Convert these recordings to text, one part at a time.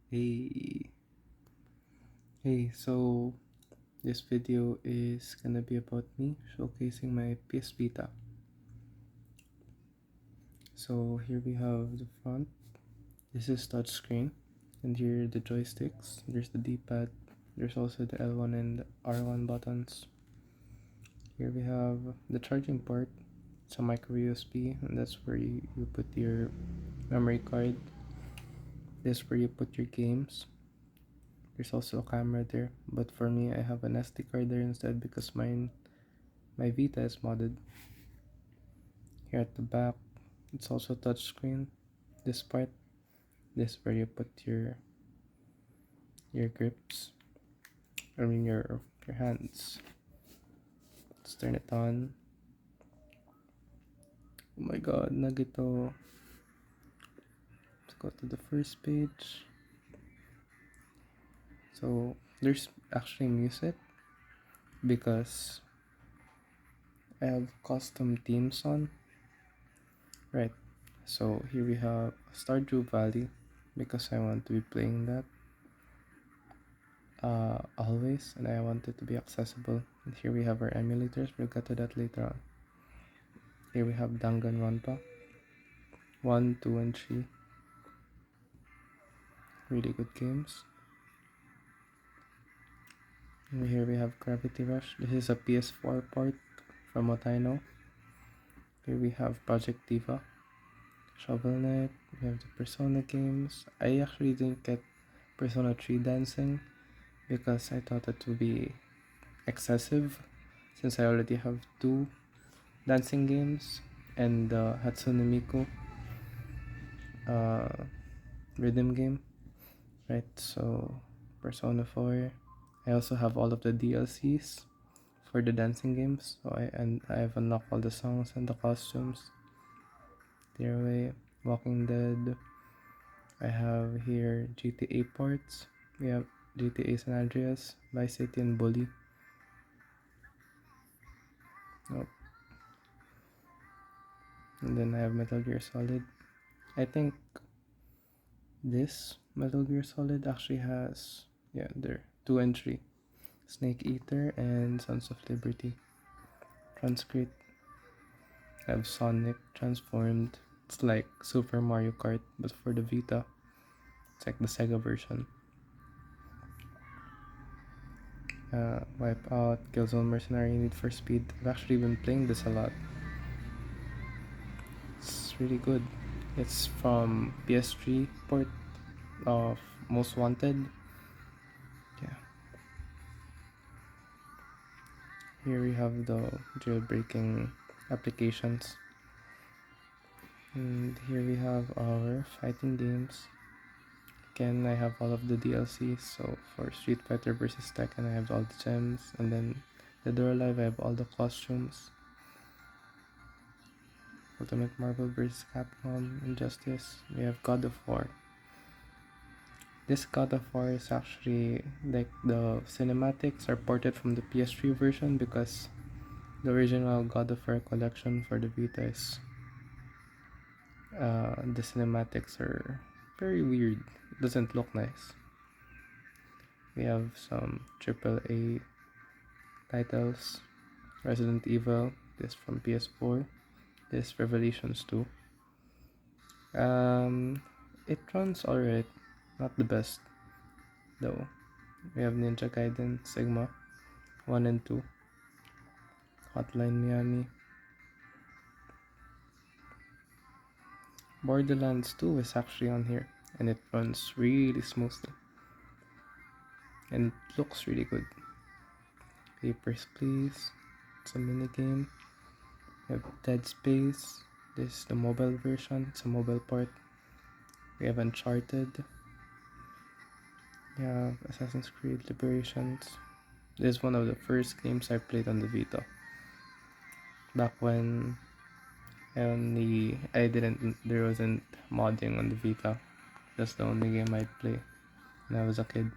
Hey, so this video is gonna be about me showcasing my PS Vita. So here we have the front. This is touchscreen, and here are the joysticks. There's the D-pad. There's also the L1 and R1 buttons. Here we have the charging port. It's a micro USB, and that's where you put your memory card. This is where you put your games. There's also a camera there, but for me, I have an SD card there instead because my Vita is modded. Here at the back, it's also touchscreen. This part, this is where you put your grips. I mean your hands. Let's turn it on. Oh my god, nagito. Let's go to the first page. So there's actually music because I have custom themes on. Right. So here we have Stardew Valley because I want to be playing that always, and I want it to be accessible. And here we have our emulators. We'll get to that later on. Here we have Danganronpa 1, 2, and 3. Really good games. And here we have Gravity Rush. This is a PS4 port from what I know. Here we have Project Diva, Shovel Knight. We have the Persona games. I actually didn't get Persona 3 dancing because I thought it would be excessive since I already have two dancing games and the Hatsune Miku rhythm game, right? So Persona 4. I also have all of the DLCs for the dancing games, so I have unlocked all the songs and the costumes. Away, Walking Dead. I have here GTA ports. We have GTA San Andreas, Vice City, and Bully. Oh. And then I have Metal Gear Solid. I think this Metal Gear Solid actually has, yeah, there, 2 and 3. Snake Eater and Sons of Liberty. Transcript. I have Sonic Transformed. It's like Super Mario Kart, but for the Vita. It's like the Sega version. Wipeout, Killzone Mercenary, Need for Speed. I've actually been playing this a lot. It's really good. It's from PS3 port of Most Wanted. Yeah. Here we have the jailbreaking applications. And here we have our fighting games. Again, I have all of the DLCs. So for Street Fighter vs. Tekken, I have all the gems. And then Dead or Alive, I have all the costumes. Ultimate Marvel vs. Capcom, Injustice. We have God of War. This God of War is actually like the cinematics are ported from the PS3 version because the original God of War collection for the Vita is the cinematics are very weird. It doesn't look nice. We have some AAA titles. Resident Evil, this from PS4. This Revelations 2. It runs alright, not the best though. We have Ninja Gaiden, Sigma 1 and 2. Hotline Miami. Borderlands 2 is actually on here and it runs really smoothly and it looks really good. Papers, Please. It's a mini game. We have Dead Space. This is the mobile version. It's a mobile port. We have Uncharted. We have Assassin's Creed Liberations. This is one of the first games I played on the Vita. Back when there wasn't modding on the Vita. That's the only game I'd play when I was a kid.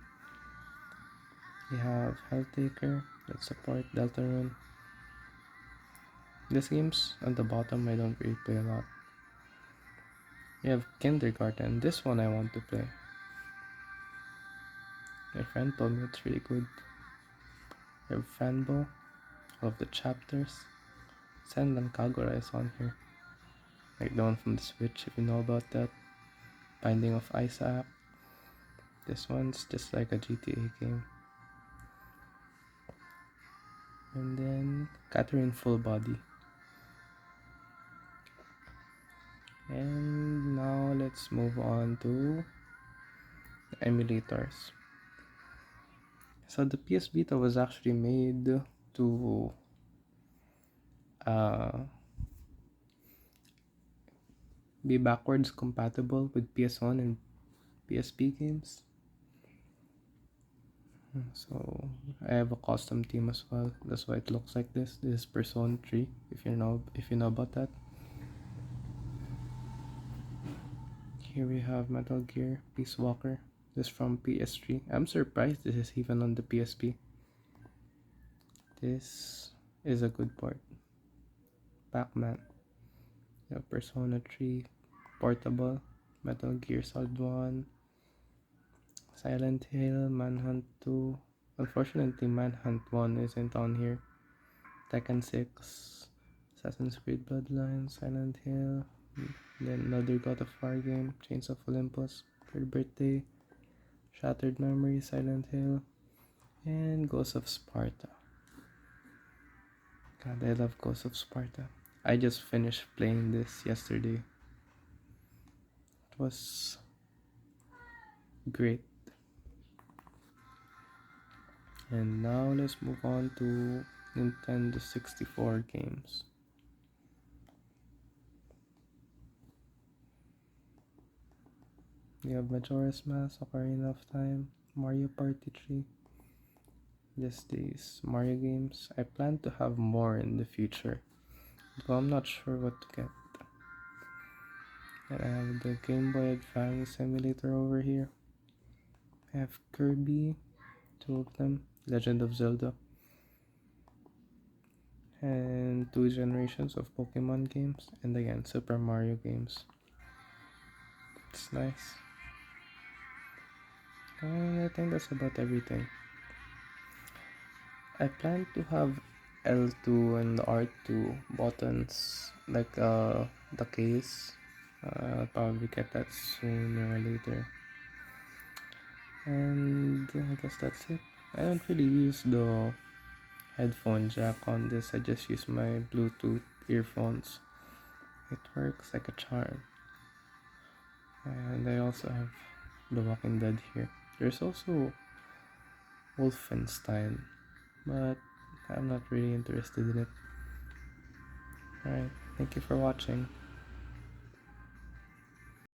We have Helltaker, let's support Deltarune. These games on the bottom I don't really play a lot. We have Kindergarten, this one I want to play. My friend told me it's really good. I have Fanbo, all of the chapters. Senran Kagura is on here. Like the one from the Switch, if you know about that. Binding of Isaac. This one's just like a GTA game. And then Catherine Full Body. And now let's move on to the emulators. So the PS Vita was actually made to uh, be backwards compatible with PS1 and PSP games. So I have a custom team as well. That's why it looks like this. This is Persona 3, if you know about that. Here we have Metal Gear Peace Walker. This from PS3. I'm surprised this is even on the PSP. This is a good port. Pac-Man. Yeah, Persona 3 Portable. Metal Gear Solid 1. Silent Hill, Manhunt 2. Unfortunately, Manhunt 1 isn't on here. Tekken 6, Assassin's Creed Bloodlines, Silent Hill, then another God of War game, Chains of Olympus, Third Birthday, Shattered Memory, Silent Hill, and Ghost of Sparta. God, I love Ghost of Sparta. I just finished playing this yesterday. It was great. And now let's move on to Nintendo 64 games. We have Majora's Mask, Ocarina of Time, Mario Party 3. These days, Mario games. I plan to have more in the future, but I'm not sure what to get. And I have the Game Boy Advance emulator over here. I have Kirby, two of them, Legend of Zelda, and two generations of Pokemon games, and again, Super Mario games. It's nice. And I think that's about everything. I plan to have L2 and R2 buttons, like the case. I'll probably get that sooner or later. And I guess that's it. I don't really use the headphone jack on this. I just use my Bluetooth earphones. It works like a charm. And I also have The Walking Dead here. There's also Wolfenstein, but I'm not really interested in it. Alright, thank you for watching.